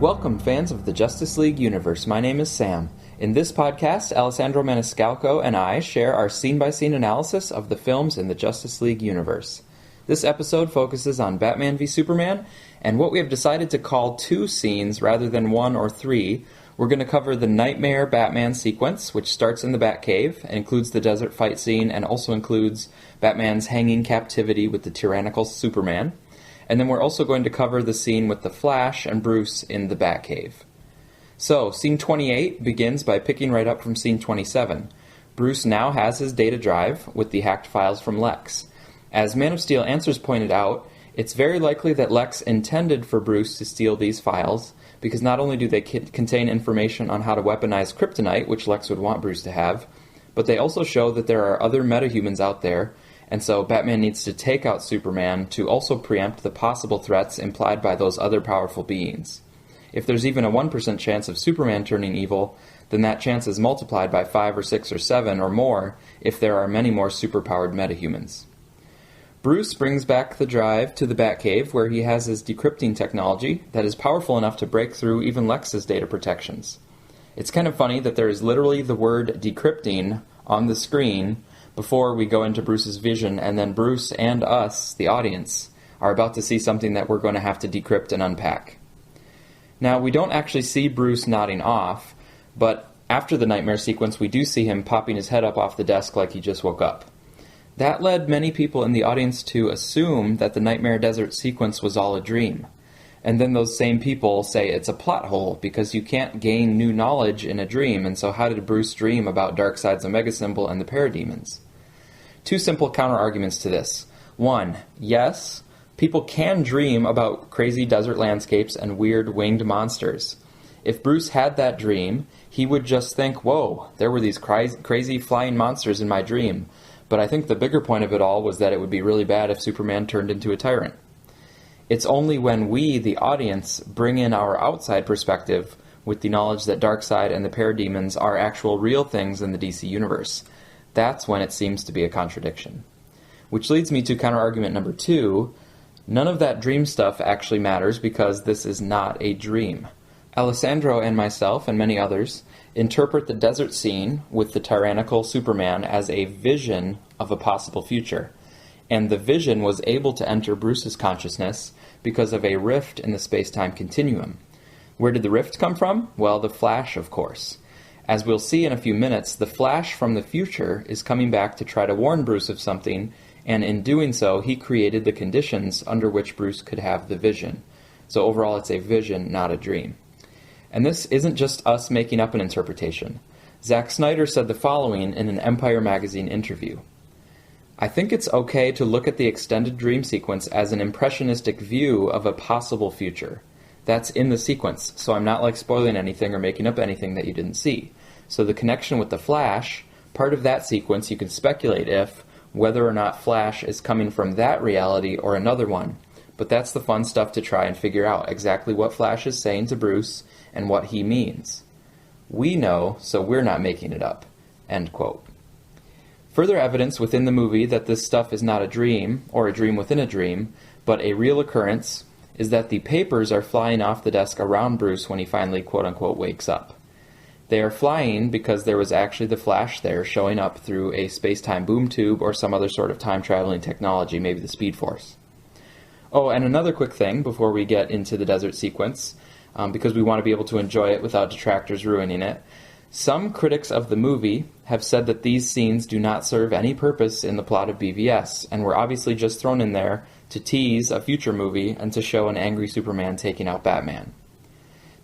Welcome, fans of the Justice League universe. My name is Sam. In this podcast, Alessandro Maniscalco and I share our scene-by-scene analysis of the films in the Justice League universe. This episode focuses on Batman v Superman, and what we have decided to call two scenes rather than one or three. We're going to cover the Knightmare Batman sequence, which starts in the Batcave, and includes the desert fight scene, and also includes Batman's hanging captivity with the Tyrannical Superman. And then we're also going to cover the scene with the Flash and Bruce in the Batcave. So, scene 28 begins by picking right up from scene 27. Bruce now has his data drive with the hacked files from Lex. As Man of Steel Answers pointed out, it's very likely that Lex intended for Bruce to steal these files, because not only do they contain information on how to weaponize kryptonite, which Lex would want Bruce to have, but they also show that there are other metahumans out there, and so Batman needs to take out Superman to also preempt the possible threats implied by those other powerful beings. If there's even a 1% chance of Superman turning evil, then that chance is multiplied by 5 or 6 or 7 or more if there are many more superpowered metahumans. Bruce brings back the drive to the Batcave, where he has his decrypting technology that is powerful enough to break through even Lex's data protections. It's kind of funny that there is literally the word decrypting on the screen before we go into Bruce's vision, and then Bruce and us, the audience, are about to see something that we're going to have to decrypt and unpack. Now, we don't actually see Bruce nodding off, but after the nightmare sequence, we do see him popping his head up off the desk like he just woke up. That led many people in the audience to assume that the Nightmare Desert sequence was all a dream. And then those same people say it's a plot hole because you can't gain new knowledge in a dream, and so how did Bruce dream about Darkseid's Omega Symbol and the Parademons? Two simple counter-arguments to this. One, yes, people can dream about crazy desert landscapes and weird winged monsters. If Bruce had that dream, he would just think, whoa, there were these crazy flying monsters in my dream. But I think the bigger point of it all was that it would be really bad if Superman turned into a tyrant. It's only when we, the audience, bring in our outside perspective with the knowledge that Darkseid and the Parademons are actual real things in the DC universe. That's when it seems to be a contradiction. Which leads me to counter-argument number 2. None of that dream stuff actually matters because this is not a dream. Alessandro and myself, and many others, interpret the desert scene with the Tyrannical Superman as a vision of a possible future. And the vision was able to enter Bruce's consciousness because of a rift in the space-time continuum. Where did the rift come from? Well, the Flash, of course. As we'll see in a few minutes, the Flash from the future is coming back to try to warn Bruce of something, and in doing so, he created the conditions under which Bruce could have the vision. So overall, it's a vision, not a dream. And this isn't just us making up an interpretation. Zack Snyder said the following in an Empire magazine interview. I think it's okay to look at the extended dream sequence as an impressionistic view of a possible future. That's in the sequence, so I'm not like spoiling anything or making up anything that you didn't see. So the connection with the Flash, part of that sequence you can speculate if, whether or not Flash is coming from that reality or another one. But that's the fun stuff to try and figure out, exactly what Flash is saying to Bruce and what he means. We know, so we're not making it up. End quote. Further evidence within the movie that this stuff is not a dream, or a dream within a dream, but a real occurrence, is that the papers are flying off the desk around Bruce when he finally quote-unquote wakes up. They are flying because there was actually the Flash there showing up through a space-time boom tube or some other sort of time-traveling technology, maybe the Speed Force. Oh, and another quick thing before we get into the desert sequence, because we want to be able to enjoy it without detractors ruining it. Some critics of the movie have said that these scenes do not serve any purpose in the plot of BVS, and were obviously just thrown in there to tease a future movie and to show an angry Superman taking out Batman.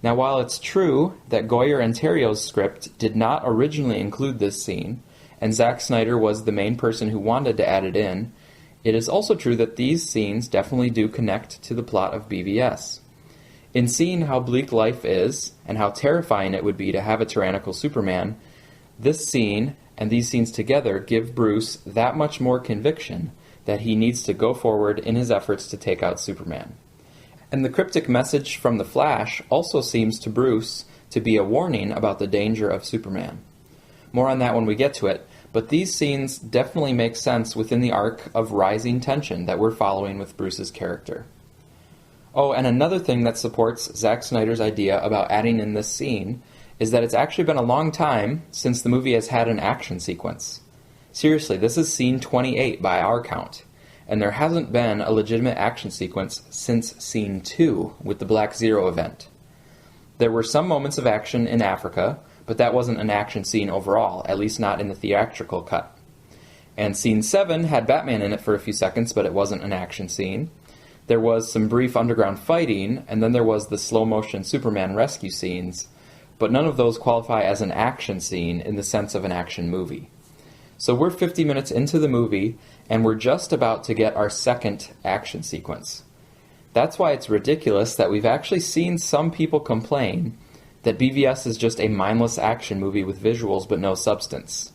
Now, while it's true that Goyer and Terrio's script did not originally include this scene, and Zack Snyder was the main person who wanted to add it in, it is also true that these scenes definitely do connect to the plot of BVS. In seeing how bleak life is, and how terrifying it would be to have a tyrannical Superman, this scene and these scenes together give Bruce that much more conviction that he needs to go forward in his efforts to take out Superman. And the cryptic message from the Flash also seems to Bruce to be a warning about the danger of Superman. More on that when we get to it, but these scenes definitely make sense within the arc of rising tension that we're following with Bruce's character. Oh, and another thing that supports Zack Snyder's idea about adding in this scene is that it's actually been a long time since the movie has had an action sequence. Seriously, this is scene 28 by our count, and there hasn't been a legitimate action sequence since scene 2 with the Black Zero event. There were some moments of action in Africa, but that wasn't an action scene overall, at least not in the theatrical cut. And scene 7 had Batman in it for a few seconds, but it wasn't an action scene. There was some brief underground fighting, and then there was the slow-motion Superman rescue scenes, but none of those qualify as an action scene in the sense of an action movie. So we're 50 minutes into the movie, and we're just about to get our second action sequence. That's why it's ridiculous that we've actually seen some people complain that BVS is just a mindless action movie with visuals but no substance.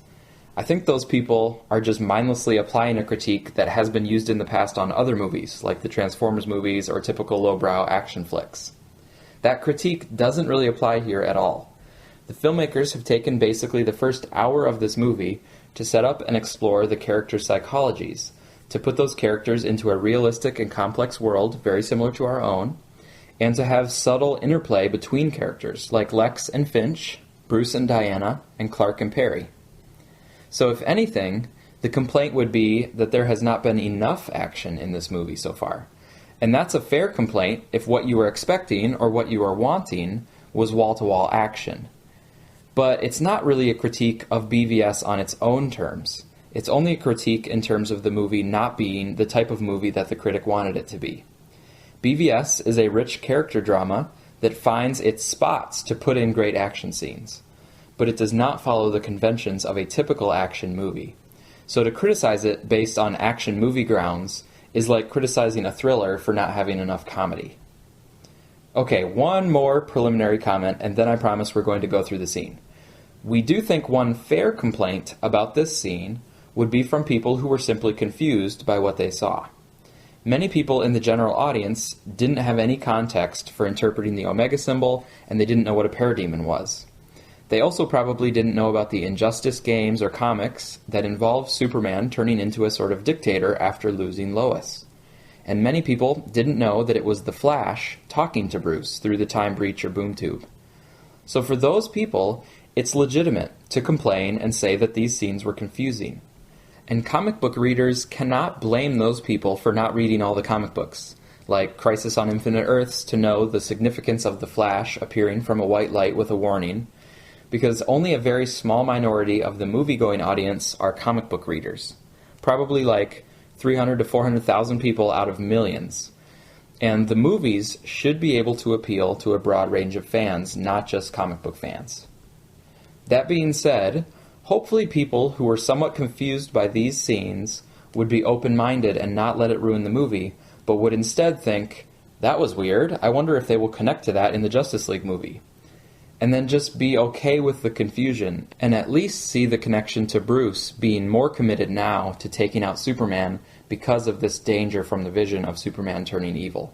I think those people are just mindlessly applying a critique that has been used in the past on other movies, like the Transformers movies or typical lowbrow action flicks. That critique doesn't really apply here at all. The filmmakers have taken basically the first hour of this movie to set up and explore the characters' psychologies, to put those characters into a realistic and complex world very similar to our own, and to have subtle interplay between characters, like Lex and Finch, Bruce and Diana, and Clark and Perry. So if anything, the complaint would be that there has not been enough action in this movie so far. And that's a fair complaint if what you were expecting or what you were wanting was wall-to-wall action. But it's not really a critique of BVS on its own terms. It's only a critique in terms of the movie not being the type of movie that the critic wanted it to be. BVS is a rich character drama that finds its spots to put in great action scenes, but it does not follow the conventions of a typical action movie. So to criticize it based on action movie grounds is like criticizing a thriller for not having enough comedy. Okay, one more preliminary comment, and then I promise we're going to go through the scene. We do think one fair complaint about this scene would be from people who were simply confused by what they saw. Many people in the general audience didn't have any context for interpreting the Omega symbol, and they didn't know what a parademon was. They also probably didn't know about the Injustice games or comics that involve Superman turning into a sort of dictator after losing Lois. And many people didn't know that it was the Flash talking to Bruce through the time breach or boom tube. So for those people, it's legitimate to complain and say that these scenes were confusing. And comic book readers cannot blame those people for not reading all the comic books, like Crisis on Infinite Earths, to know the significance of the Flash appearing from a white light with a warning, because only a very small minority of the movie-going audience are comic book readers, probably like 300 to 400,000 people out of millions. And the movies should be able to appeal to a broad range of fans, not just comic book fans. That being said, hopefully people who were somewhat confused by these scenes would be open-minded and not let it ruin the movie, but would instead think, that was weird, I wonder if they will connect to that in the Justice League movie. And then just be okay with the confusion, and at least see the connection to Bruce being more committed now to taking out Superman because of this danger from the vision of Superman turning evil.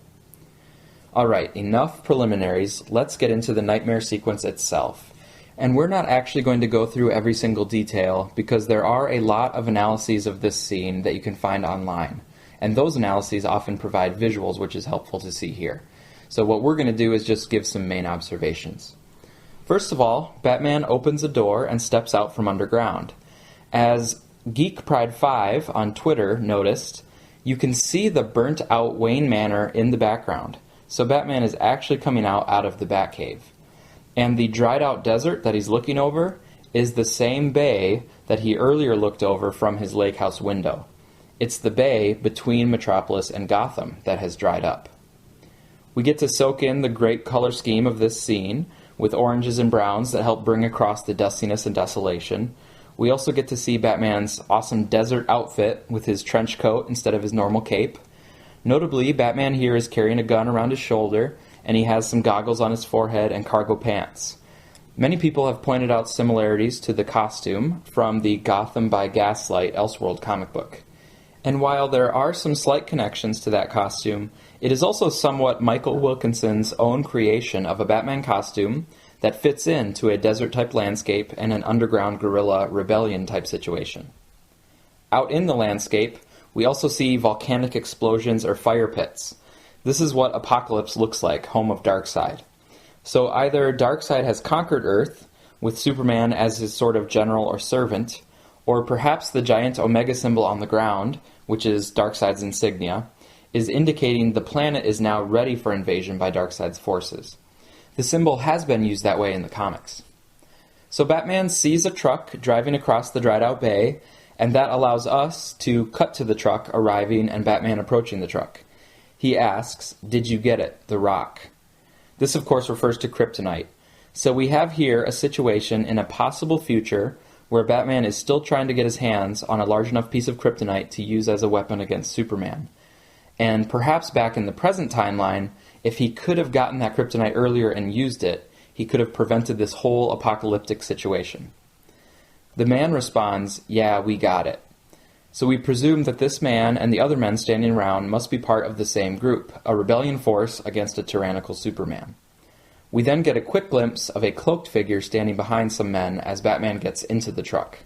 Alright, enough preliminaries, let's get into the nightmare sequence itself. And we're not actually going to go through every single detail, because there are a lot of analyses of this scene that you can find online. And those analyses often provide visuals, which is helpful to see here. So what we're going to do is just give some main observations. First of all, Batman opens a door and steps out from underground. As Geek Pride 5 on Twitter noticed, you can see the burnt-out Wayne Manor in the background. So Batman is actually coming out of the Batcave. And the dried-out desert that he's looking over is the same bay that he earlier looked over from his lake house window. It's the bay between Metropolis and Gotham that has dried up. We get to soak in the great color scheme of this scene, with oranges and browns that help bring across the dustiness and desolation. We also get to see Batman's awesome desert outfit with his trench coat instead of his normal cape. Notably, Batman here is carrying a gun around his shoulder, and he has some goggles on his forehead and cargo pants. Many people have pointed out similarities to the costume from the Gotham by Gaslight Elseworld comic book. And while there are some slight connections to that costume, it is also somewhat Michael Wilkinson's own creation of a Batman costume that fits into a desert-type landscape and an underground guerrilla rebellion-type situation. Out in the landscape, we also see volcanic explosions or fire pits. This is what Apokolips looks like, home of Darkseid. So either Darkseid has conquered Earth, with Superman as his sort of general or servant, or perhaps the giant Omega symbol on the ground, which is Darkseid's insignia, is indicating the planet is now ready for invasion by Darkseid's forces. The symbol has been used that way in the comics. So Batman sees a truck driving across the dried-out bay, and that allows us to cut to the truck arriving and Batman approaching the truck. He asks, "Did you get it, the rock?" This, of course, refers to kryptonite. So we have here a situation in a possible future where Batman is still trying to get his hands on a large enough piece of kryptonite to use as a weapon against Superman. And perhaps back in the present timeline, if he could have gotten that kryptonite earlier and used it, he could have prevented this whole apocalyptic situation. The man responds, "Yeah, we got it." So we presume that this man and the other men standing around must be part of the same group, a rebellion force against a tyrannical Superman. We then get a quick glimpse of a cloaked figure standing behind some men as Batman gets into the truck.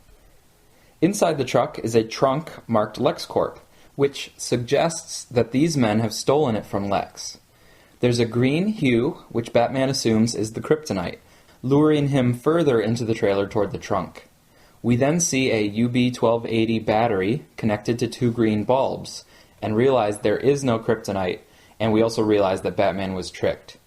Inside the truck is a trunk marked LexCorp, which suggests that these men have stolen it from Lex. There's a green hue, which Batman assumes is the kryptonite, luring him further into the trailer toward the trunk. We then see a UB-1280 battery connected to two green bulbs, and realize there is no kryptonite, and we also realize that Batman was tricked.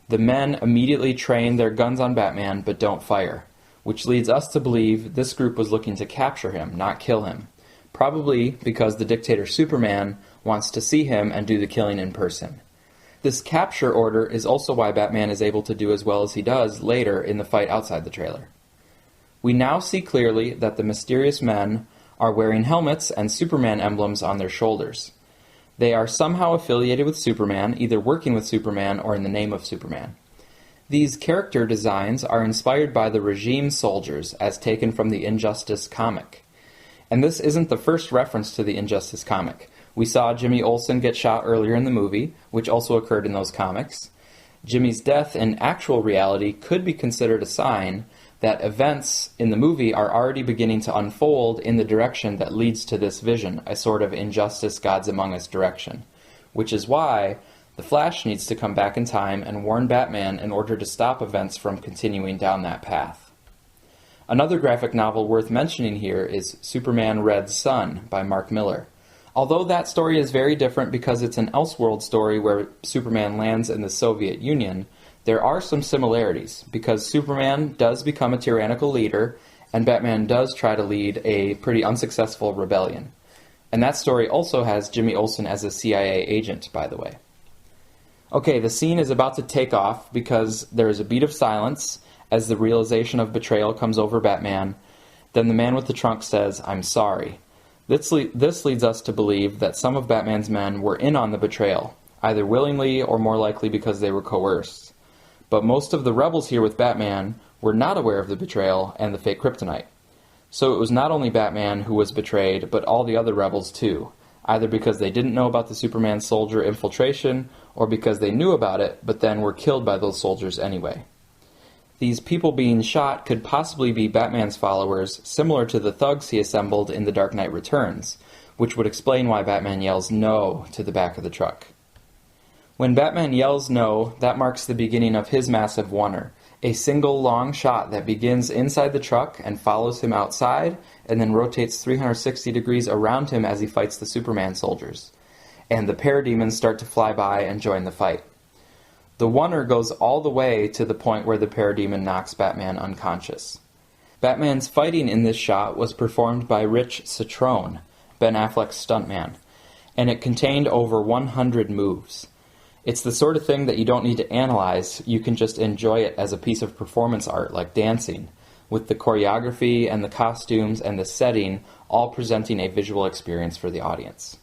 The men immediately train their guns on Batman, but don't fire, which leads us to believe this group was looking to capture him, not kill him, probably because the dictator Superman wants to see him and do the killing in person. This capture order is also why Batman is able to do as well as he does later in the fight outside the trailer. We now see clearly that the mysterious men are wearing helmets and Superman emblems on their shoulders. They are somehow affiliated with Superman, either working with Superman or in the name of Superman. These character designs are inspired by the regime soldiers as taken from the Injustice comic. And this isn't the first reference to the Injustice comic. We saw Jimmy Olsen get shot earlier in the movie, which also occurred in those comics. Jimmy's death in actual reality could be considered a sign that events in the movie are already beginning to unfold in the direction that leads to this vision, a sort of Injustice Gods Among Us direction, which is why the Flash needs to come back in time and warn Batman in order to stop events from continuing down that path. Another graphic novel worth mentioning here is Superman Red Sun by Mark Millar. Although that story is very different because it's an Elseworld story where Superman lands in the Soviet Union, there are some similarities, because Superman does become a tyrannical leader, and Batman does try to lead a pretty unsuccessful rebellion. And that story also has Jimmy Olsen as a CIA agent, by the way. Okay, the scene is about to take off because there is a beat of silence as the realization of betrayal comes over Batman. Then the man with the trunk says, "I'm sorry." This leads us to believe that some of Batman's men were in on the betrayal, either willingly or more likely because they were coerced. But most of the rebels here with Batman were not aware of the betrayal and the fake kryptonite. So it was not only Batman who was betrayed, but all the other rebels too, either because they didn't know about the Superman soldier infiltration, or because they knew about it, but then were killed by those soldiers anyway. These people being shot could possibly be Batman's followers, similar to the thugs he assembled in The Dark Knight Returns, which would explain why Batman yells "no" to the back of the truck. When Batman yells "no," that marks the beginning of his massive oner, a single long shot that begins inside the truck and follows him outside, and then rotates 360 degrees around him as he fights the Superman soldiers. And the parademons start to fly by and join the fight. The oner goes all the way to the point where the parademon knocks Batman unconscious. Batman's fighting in this shot was performed by Rich Citrone, Ben Affleck's stuntman, and it contained over 100 moves. It's the sort of thing that you don't need to analyze, you can just enjoy it as a piece of performance art like dancing, with the choreography and the costumes and the setting all presenting a visual experience for the audience.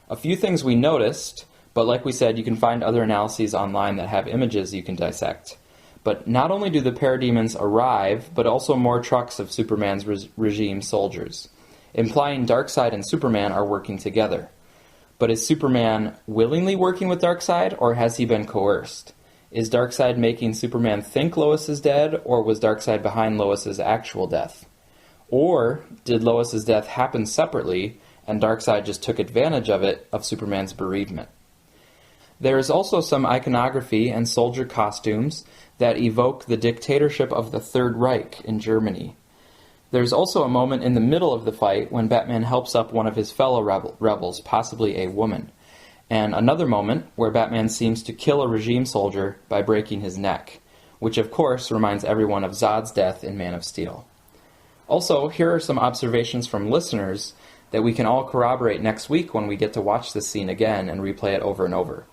A few things we noticed, but like we said, you can find other analyses online that have images you can dissect. But not only do the parademons arrive, but also more trucks of Superman's regime soldiers, implying Darkseid and Superman are working together. But is Superman willingly working with Darkseid, or has he been coerced? Is Darkseid making Superman think Lois is dead, or was Darkseid behind Lois's actual death? Or did Lois's death happen separately, and Darkseid just took advantage of it, of Superman's bereavement? There is also some iconography and soldier costumes that evoke the dictatorship of the Third Reich in Germany. There's also a moment in the middle of the fight when Batman helps up one of his fellow rebels, possibly a woman, and another moment where Batman seems to kill a regime soldier by breaking his neck, which of course reminds everyone of Zod's death in Man of Steel. Also, here are some observations from listeners that we can all corroborate next week when we get to watch this scene again and replay it over and over.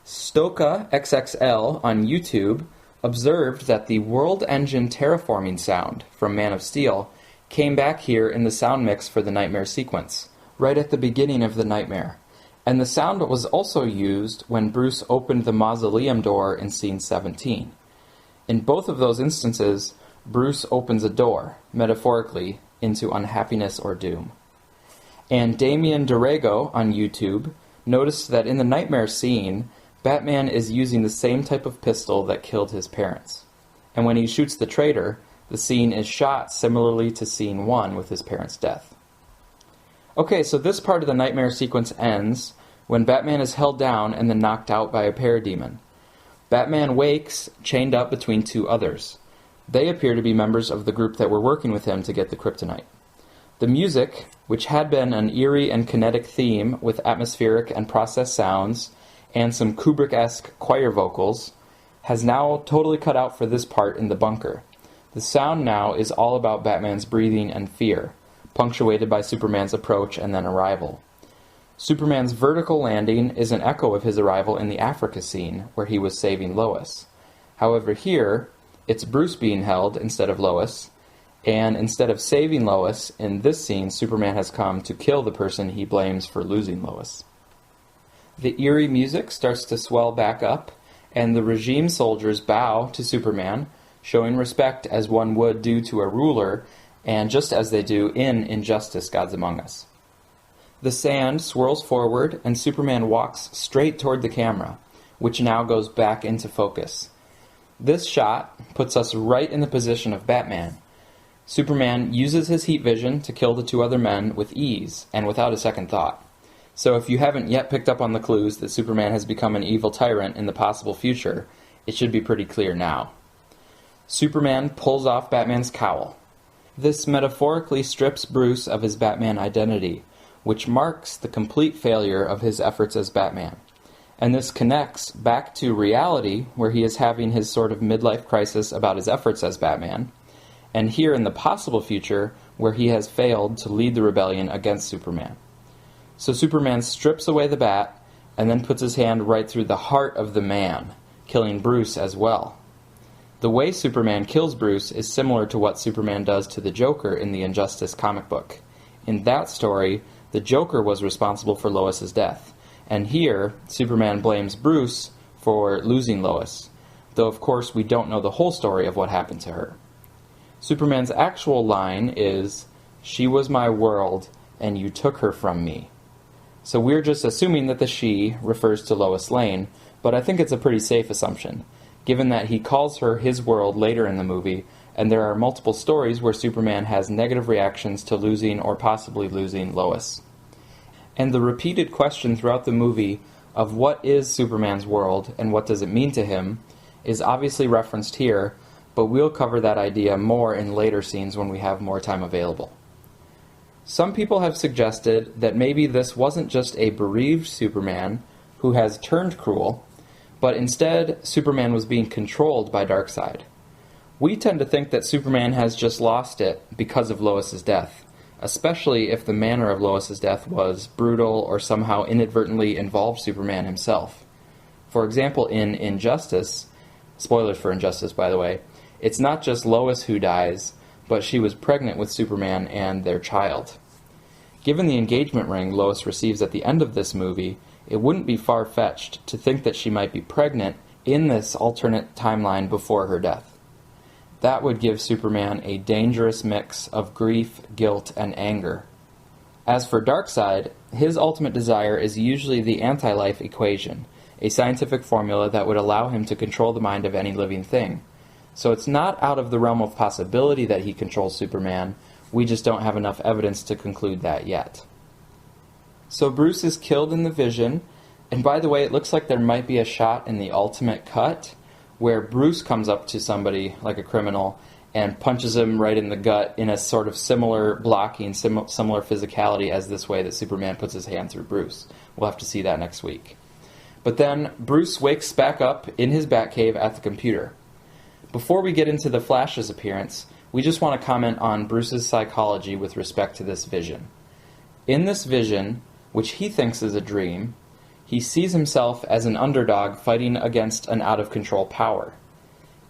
Stoka XXL on YouTube observed that the World Engine terraforming sound from Man of Steel came back here in the sound mix for the Knightmare sequence, right at the beginning of the Knightmare. And the sound was also used when Bruce opened the mausoleum door in scene 17. In both of those instances, Bruce opens a door, metaphorically, into unhappiness or doom. And Damien Dorego on YouTube noticed that in the Knightmare scene, Batman is using the same type of pistol that killed his parents. And when he shoots the traitor, the scene is shot similarly to scene 1 with his parents' death. Okay, so this part of the Knightmare sequence ends when Batman is held down and then knocked out by a parademon. Batman wakes, chained up between two others. They appear to be members of the group that were working with him to get the kryptonite. The music, which had been an eerie and kinetic theme with atmospheric and processed sounds, and some Kubrick-esque choir vocals, has now totally cut out for this part in the bunker. The sound now is all about Batman's breathing and fear, punctuated by Superman's approach and then arrival. Superman's vertical landing is an echo of his arrival in the Africa scene, where he was saving Lois. However, here, it's Bruce being held instead of Lois, and instead of saving Lois, in this scene, Superman has come to kill the person he blames for losing Lois. The eerie music starts to swell back up, and the regime soldiers bow to Superman, showing respect as one would do to a ruler, and just as they do in Injustice: Gods Among Us. The sand swirls forward, and Superman walks straight toward the camera, which now goes back into focus. This shot puts us right in the position of Batman. Superman uses his heat vision to kill the two other men with ease, and without a second thought. So if you haven't yet picked up on the clues that Superman has become an evil tyrant in the possible future, it should be pretty clear now. Superman pulls off Batman's cowl. This metaphorically strips Bruce of his Batman identity, which marks the complete failure of his efforts as Batman. And this connects back to reality, where he is having his sort of midlife crisis about his efforts as Batman, and here in the possible future, where he has failed to lead the rebellion against Superman. So Superman strips away the bat, and then puts his hand right through the heart of the man, killing Bruce as well. The way Superman kills Bruce is similar to what Superman does to the Joker in the Injustice comic book. In that story, the Joker was responsible for Lois's death, and here, Superman blames Bruce for losing Lois, though of course we don't know the whole story of what happened to her. Superman's actual line is, "She was my world, and you took her from me." So we're just assuming that the she refers to Lois Lane, but I think it's a pretty safe assumption, given that he calls her his world later in the movie, and there are multiple stories where Superman has negative reactions to losing or possibly losing Lois. And the repeated question throughout the movie of what is Superman's world and what does it mean to him is obviously referenced here, but we'll cover that idea more in later scenes when we have more time available. Some people have suggested that maybe this wasn't just a bereaved Superman who has turned cruel, but instead Superman was being controlled by Darkseid. We tend to think that Superman has just lost it because of Lois's death, especially if the manner of Lois's death was brutal or somehow inadvertently involved Superman himself. For example, in Injustice, spoilers for Injustice by the way, it's not just Lois who dies, but she was pregnant with Superman and their child. Given the engagement ring Lois receives at the end of this movie, it wouldn't be far-fetched to think that she might be pregnant in this alternate timeline before her death. That would give Superman a dangerous mix of grief, guilt, and anger. As for Darkseid, his ultimate desire is usually the anti-life equation, a scientific formula that would allow him to control the mind of any living thing. So it's not out of the realm of possibility that he controls Superman, we just don't have enough evidence to conclude that yet. So Bruce is killed in the vision, And by the way, it looks like there might be a shot in the ultimate cut where Bruce comes up to somebody, like a criminal, and punches him right in the gut in a sort of similar blocking, similar physicality as this way that Superman puts his hand through Bruce. We'll have to see that next week. But then Bruce wakes back up in his Batcave at the computer. Before we get into the Flash's appearance, we just want to comment on Bruce's psychology with respect to this vision. In this vision, which he thinks is a dream, he sees himself as an underdog fighting against an out-of-control power.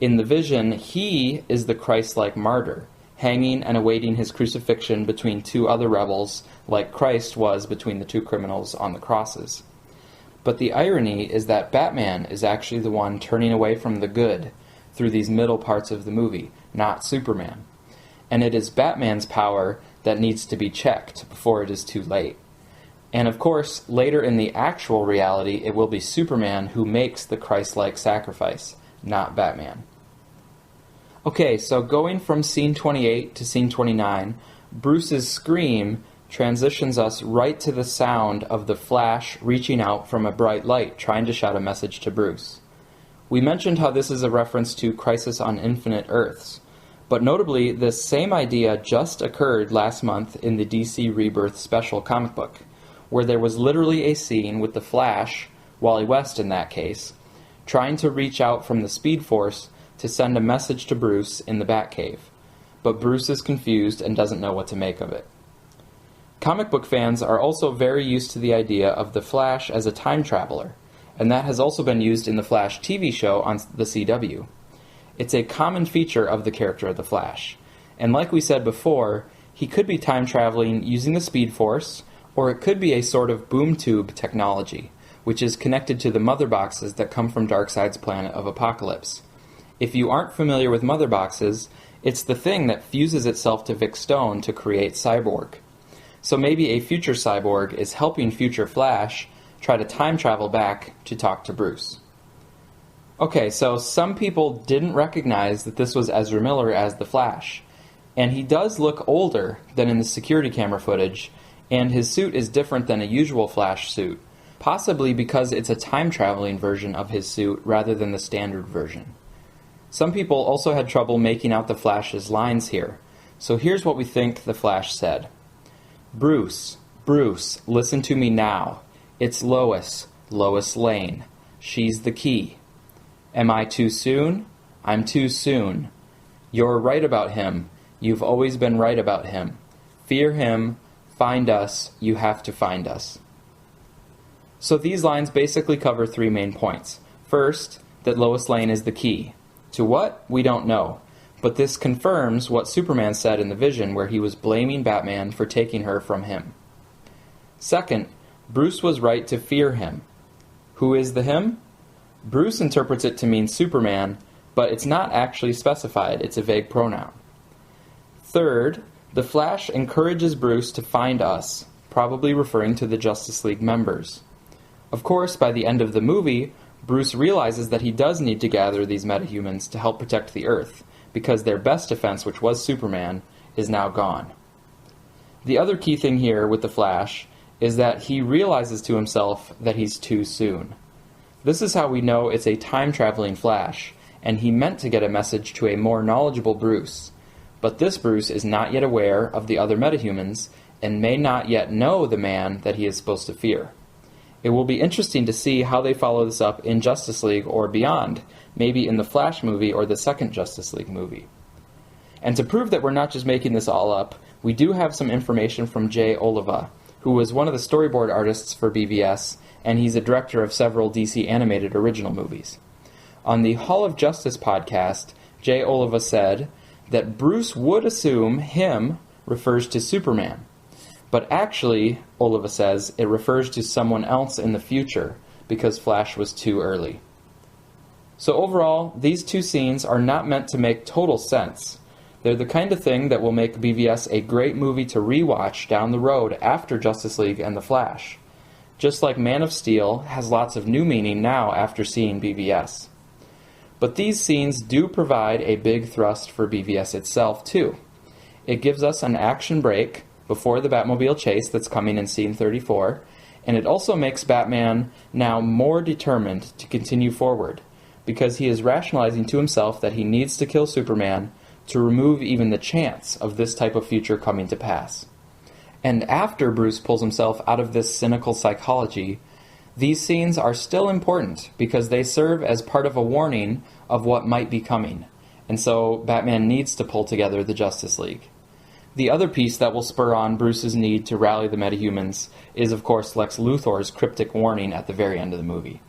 In the vision, he is the Christ-like martyr, hanging and awaiting his crucifixion between two other rebels, like Christ was between the two criminals on the crosses. But the irony is that Batman is actually the one turning away from the good through these middle parts of the movie, not Superman. And it is Batman's power that needs to be checked before it is too late. And of course, later in the actual reality, it will be Superman who makes the Christ-like sacrifice, not Batman. Okay, so going from scene 28 to scene 29, Bruce's scream transitions us right to the sound of the Flash reaching out from a bright light, trying to shout a message to Bruce. We mentioned how this is a reference to Crisis on Infinite Earths, but notably, this same idea just occurred last month in the DC Rebirth special comic book, where there was literally a scene with the Flash, Wally West in that case, trying to reach out from the Speed Force to send a message to Bruce in the Batcave, but Bruce is confused and doesn't know what to make of it. Comic book fans are also very used to the idea of the Flash as a time traveler, and that has also been used in the Flash TV show on the CW. It's a common feature of the character of the Flash, and like we said before, he could be time traveling using the Speed Force, or it could be a sort of boom tube technology, which is connected to the mother boxes that come from Darkseid's planet of Apokolips. If you aren't familiar with mother boxes, it's the thing that fuses itself to Vic Stone to create Cyborg. So maybe a future Cyborg is helping future Flash try to time travel back to talk to Bruce. Okay, so some people didn't recognize that this was Ezra Miller as the Flash, and he does look older than in the security camera footage, and his suit is different than a usual Flash suit, possibly because it's a time-traveling version of his suit rather than the standard version. Some people also had trouble making out the Flash's lines here, so here's what we think the Flash said. Bruce, Bruce, listen to me now. It's Lois, Lois Lane. She's the key. Am I too soon? I'm too soon. You're right about him. You've always been right about him. Fear him. Find us. You have to find us. So these lines basically cover three main points. First, that Lois Lane is the key. To what? We don't know. But this confirms what Superman said in the vision where he was blaming Batman for taking her from him. Second, Bruce was right to fear him. Who is the him? Bruce interprets it to mean Superman, but it's not actually specified. It's a vague pronoun. Third, the Flash encourages Bruce to find us, probably referring to the Justice League members. Of course, by the end of the movie, Bruce realizes that he does need to gather these metahumans to help protect the Earth, because their best defense, which was Superman, is now gone. The other key thing here with the Flash is that he realizes to himself that he's too soon. This is how we know it's a time-traveling Flash, and he meant to get a message to a more knowledgeable Bruce. But this Bruce is not yet aware of the other metahumans, and may not yet know the man that he is supposed to fear. It will be interesting to see how they follow this up in Justice League or beyond, maybe in the Flash movie or the second Justice League movie. And to prove that we're not just making this all up, we do have some information from Jay Oliva, who was one of the storyboard artists for BVS, and he's a director of several DC animated original movies. On the Hall of Justice podcast, Jay Oliva said that Bruce would assume him refers to Superman. But actually, Oliva says, it refers to someone else in the future, because Flash was too early. So overall, these two scenes are not meant to make total sense. They're the kind of thing that will make BVS a great movie to rewatch down the road after Justice League and The Flash. Just like Man of Steel has lots of new meaning now after seeing BVS. But these scenes do provide a big thrust for BVS itself, too. It gives us an action break before the Batmobile chase that's coming in scene 34, And it also makes Batman now more determined to continue forward, because he is rationalizing to himself that he needs to kill Superman to remove even the chance of this type of future coming to pass. And after Bruce pulls himself out of this cynical psychology, these scenes are still important because they serve as part of a warning of what might be coming. And so Batman needs to pull together the Justice League. The other piece that will spur on Bruce's need to rally the metahumans is, of course, Lex Luthor's cryptic warning at the very end of the movie.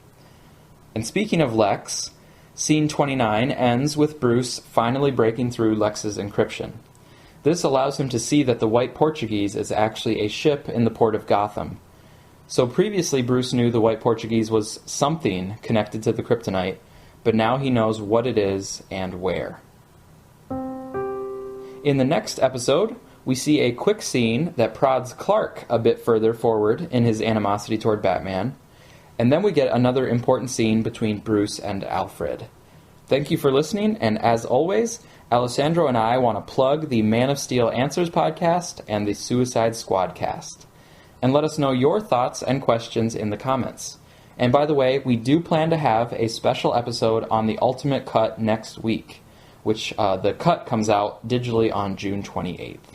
And speaking of Lex, scene 29 ends with Bruce finally breaking through Lex's encryption. This allows him to see that the White Portuguese is actually a ship in the port of Gotham. So previously Bruce knew the White Portuguese was something connected to the kryptonite, but now he knows what it is and where. In the next episode, we see a quick scene that prods Clark a bit further forward in his animosity toward Batman, and then we get another important scene between Bruce and Alfred. Thank you for listening, and as always, Alessandro and I want to plug the Man of Steel Answers podcast and the Suicide Squad cast. And let us know your thoughts and questions in the comments. And by the way, we do plan to have a special episode on the Ultimate Cut next week, which the cut comes out digitally on June 28th.